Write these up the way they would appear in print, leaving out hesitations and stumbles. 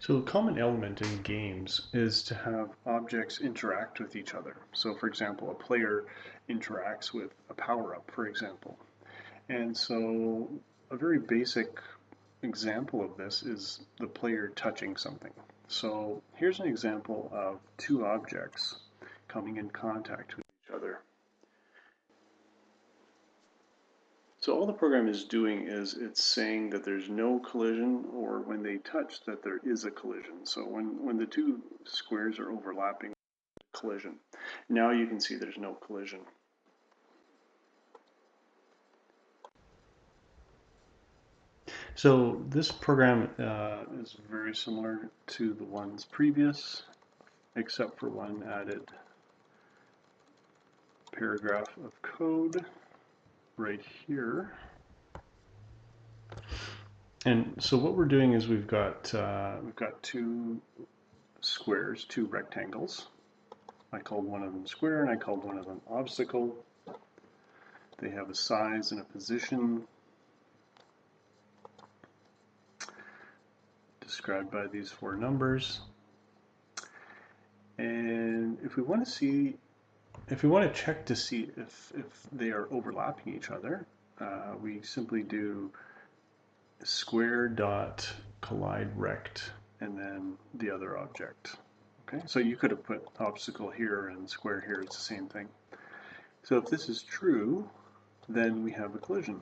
So a common element in games is to have objects interact with each other. So for example, a player interacts with a power-up, for example. And so a very basic example of this is the player touching something. So here's an example of two objects coming in contact with each other. So all the program is doing is it's saying that there's no collision, or when they touch that there is a collision. So when the two squares are overlapping, collision. Now you can see there's no collision. So this program is very similar to the ones previous, except for one added paragraph of code right here. And so what we're doing is we've got two squares, two rectangles. I called one of them square and I called one of them obstacle. They have a size and a position described by these four numbers. And if we want to check to see if they are overlapping each other, we simply do square dot collide rect and then the other object. Okay, so you could have put obstacle here and square here, it's the same thing. So if this is true, then we have a collision.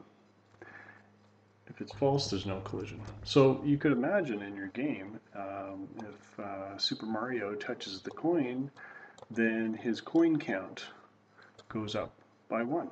If it's false, there's no collision. So you could imagine in your game, if Super Mario touches the coin, then his coin count goes up by 1.